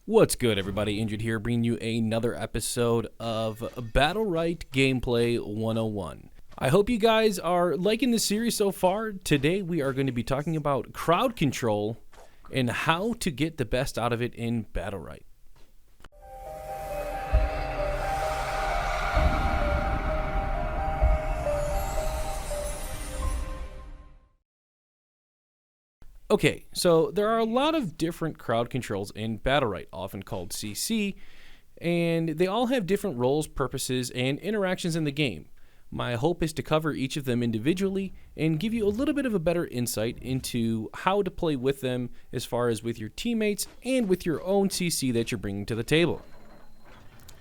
What's good, everybody? Injured here, bringing you another episode of Battlerite Gameplay 101. I hope you guys are liking this series so far. Today we are going to be talking about crowd control and how to get the best out of it in Battlerite. Okay, so there are a lot of different crowd controls in Battlerite, often called CC, and they all have different roles, purposes, and interactions in the game. My hope is to cover each of them individually and give you a little bit of a better insight into how to play with them as far as with your teammates and with your own CC that you're bringing to the table.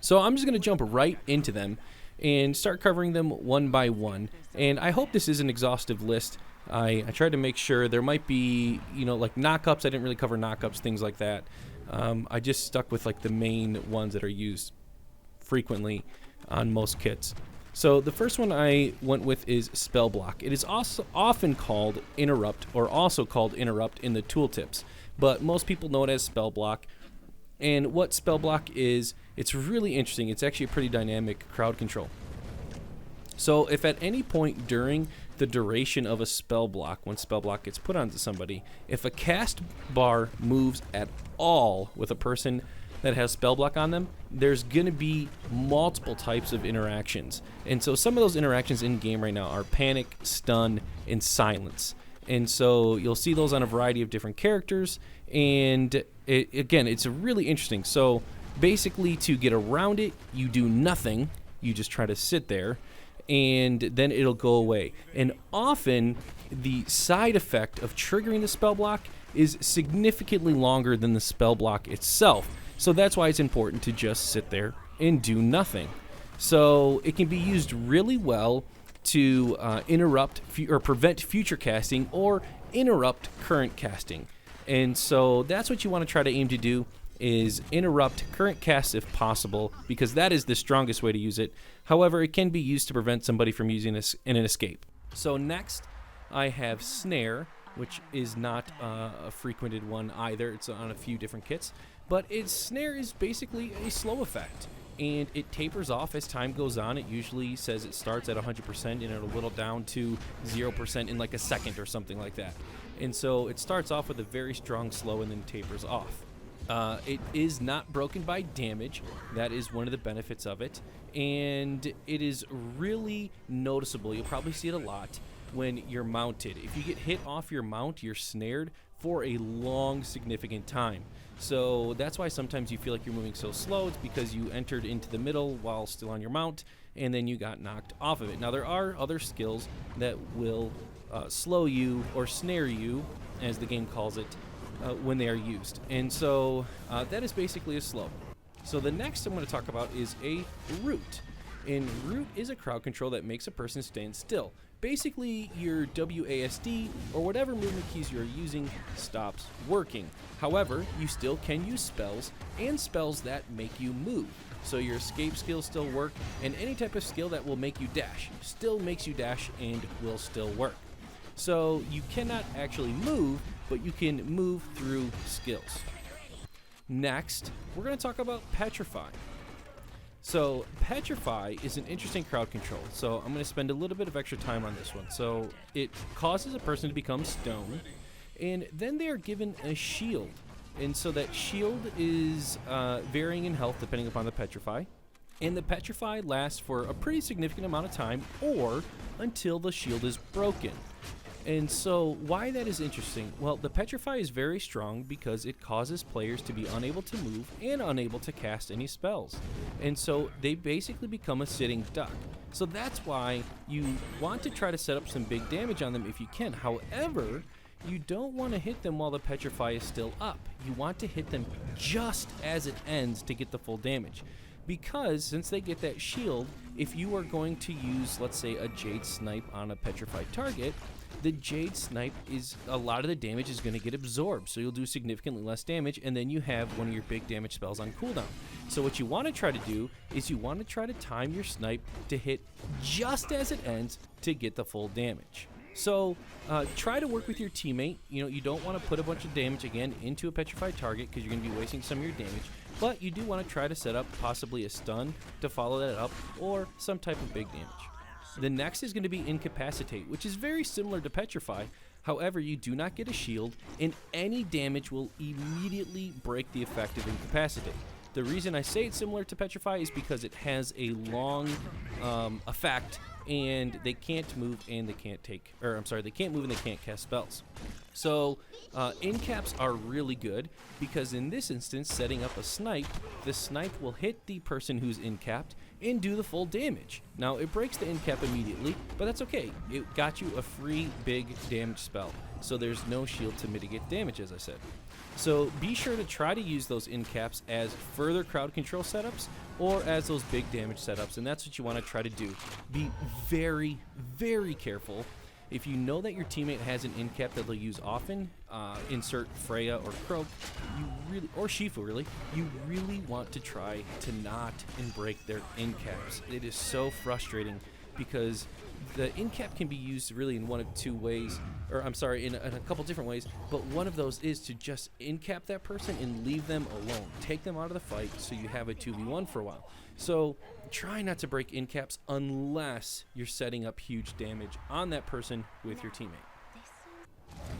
So I'm just going to jump right into them and start covering them one by one, and I hope this is an exhaustive list. I tried to make sure there might be, like knockups. I didn't really cover knockups, things like that. I just stuck with like the main ones that are used frequently on most kits. So the first one I went with is Spell Block. It is also often called Interrupt, or also called Interrupt in the tooltips, but most people know it as Spell Block. And what Spell Block is, it's really interesting. It's actually a pretty dynamic crowd control. So if at any point during the duration of a spell block, when spell block gets put onto somebody, if a cast bar moves at all with a person that has spell block on them, there's going to be multiple types of interactions. And so some of those interactions in game right now are panic, stun, and silence. And so you'll see those on a variety of different characters. And it's really interesting. So basically, to get around it, you do nothing. You just try to sit there, and then it'll go away. And often, the side effect of triggering the spell block is significantly longer than the spell block itself. So that's why it's important to just sit there and do nothing. So it can be used really well to interrupt or prevent future casting or interrupt current casting. And so that's what you want to try to aim to do, is interrupt current casts if possible, because that is the strongest way to use it. However, it can be used to prevent somebody from using this in an escape. So next, I have Snare, which is not a frequented one either. It's on a few different kits, but Snare is basically a slow effect, and it tapers off as time goes on. It usually says it starts at 100% and it'll whittle down to 0% in like a second or something like that. And so it starts off with a very strong slow and then tapers off. It is not broken by damage. That is one of the benefits of it. And it is really noticeable. You'll probably see it a lot when you're mounted. If you get hit off your mount, you're snared for a long, significant time. So that's why sometimes you feel like you're moving so slow. It's because you entered into the middle while still on your mount, and then you got knocked off of it. Now, there are other skills that will slow you or snare you, as the game calls it, when they are used. And so that is basically a slow. So the next I'm going to talk about is a root. And root is a crowd control that makes a person stand still. Basically, your WASD or whatever movement keys you're using stops working. However, you still can use spells and spells that make you move. So your escape skills still work, and any type of skill that will make you dash still makes you dash and will still work. So you cannot actually move, but you can move through skills. Next, we're going to talk about Petrify. So Petrify is an interesting crowd control. So I'm going to spend a little bit of extra time on this one. So it causes a person to become stone, and then they are given a shield. And so that shield is varying in health depending upon the Petrify. And the Petrify lasts for a pretty significant amount of time, or until the shield is broken. And so why that is interesting? Well, the Petrify is very strong because it causes players to be unable to move and unable to cast any spells. And so they basically become a sitting duck. So that's why you want to try to set up some big damage on them if you can. However, you don't want to hit them while the Petrify is still up. You want to hit them just as it ends to get the full damage. Because since they get that shield, if you are going to use, let's say, a Jade Snipe on a Petrified target, the Jade Snipe is, a lot of the damage is going to get absorbed, so you'll do significantly less damage, and then you have one of your big damage spells on cooldown. So what you want to try to do is you want to try to time your snipe to hit just as it ends to get the full damage. So try to work with your teammate. You know, you don't want to put a bunch of damage again into a petrified target because you're going to be wasting some of your damage. But you do want to try to set up possibly a stun to follow that up, or some type of big damage. The next is going to be Incapacitate, which is very similar to Petrify. However, you do not get a shield, and any damage will immediately break the effect of Incapacitate. The reason I say it's similar to Petrify is because it has a long effect, and they can't move and they can't take, or I'm sorry, they can't move and they can't cast spells. So incaps are really good because in this instance, setting up a snipe, the snipe will hit the person who's incapped and do the full damage. Now it breaks the incap immediately, but that's okay. It got you a free big damage spell, so there's no shield to mitigate damage, as I said. So be sure to try to use those incaps as further crowd control setups or as those big damage setups, and that's what you want to try to do. Be very, very careful. If you know that your teammate has an incap that they'll use often, insert Freya or Croak, or Shifu really, you really want to try to not break their incaps. It is so frustrating because the incap can be used really in one of two ways, or I'm sorry, in a couple different ways, but one of those is to just incap that person and leave them alone. Take them out of the fight so you have a 2v1 for a while. So try not to break incaps unless you're setting up huge damage on that person with your teammate.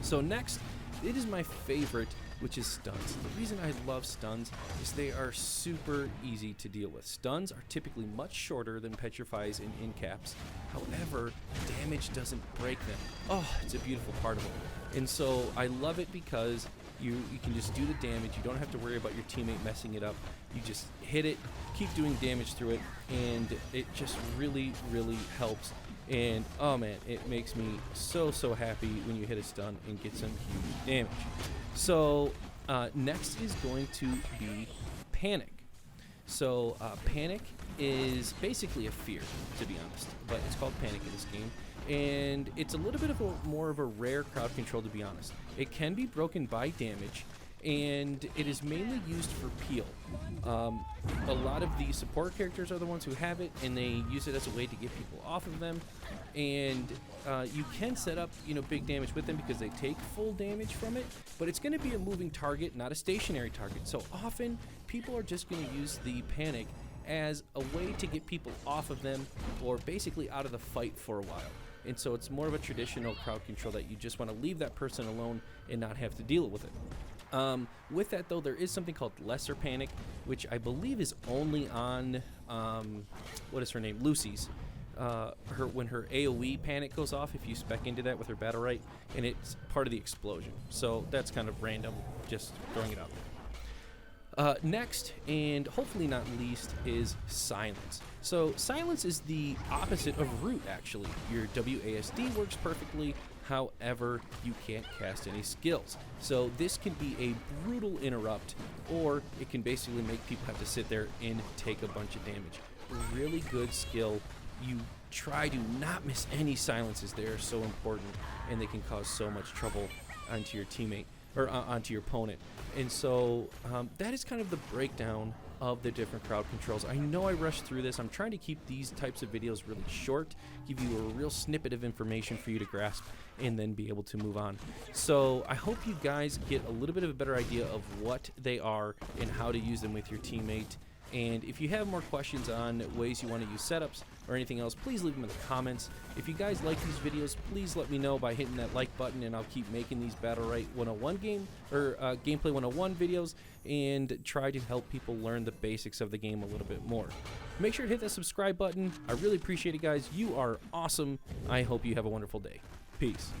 So next, it is my favorite, which is stuns. The reason I love stuns is they are super easy to deal with. Stuns are typically much shorter than petrifies and incaps. However, damage doesn't break them. Oh, it's a beautiful part of it. And so I love it because you can just do the damage. You don't have to worry about your teammate messing it up. You just hit it, keep doing damage through it, and it just really, really helps. And oh man, it makes me so happy when you hit a stun and get some huge damage. So next is going to be Panic. So Panic is basically a fear, to be honest, but it's called Panic in this game, and it's a little bit of more of a rare crowd control, to be honest. It can be broken by damage, and it is mainly used for peel. A lot of the support characters are the ones who have it, and they use it as a way to get people off of them. And you can set up, big damage with them because they take full damage from it, but it's going to be a moving target, not a stationary target. So often people are just going to use the Panic as a way to get people off of them, or basically out of the fight for a while. And so it's more of a traditional crowd control that you just want to leave that person alone and not have to deal with it. With that though, there is something called Lesser Panic, which I believe is only on, what is her name? Lucy's. When her AoE panic goes off, if you spec into that with her Battlerite, and it's part of the explosion. So that's kind of random, just throwing it out there. Next, and hopefully not least, is Silence. So Silence is the opposite of Root, actually. Your WASD works perfectly, however, you can't cast any skills. So this can be a brutal interrupt, or it can basically make people have to sit there and take a bunch of damage. Really good skill. You try to not miss any silences. They are so important, and they can cause so much trouble onto your teammate, or onto your opponent. And so that is kind of the breakdown of the different crowd controls. I know I rushed through this. I'm trying to keep these types of videos really short, give you a real snippet of information for you to grasp, and then be able to move on. So I hope you guys get a little bit of a better idea of what they are and how to use them with your teammate. And if you have more questions on ways you want to use setups or anything else, please leave them in the comments. If you guys like these videos, please let me know by hitting that like button, and I'll keep making these Battlerite 101 gameplay 101 videos, and try to help people learn the basics of the game a little bit more. Make sure to hit that subscribe button. I really appreciate it, guys. You are awesome. I hope you have a wonderful day. Peace.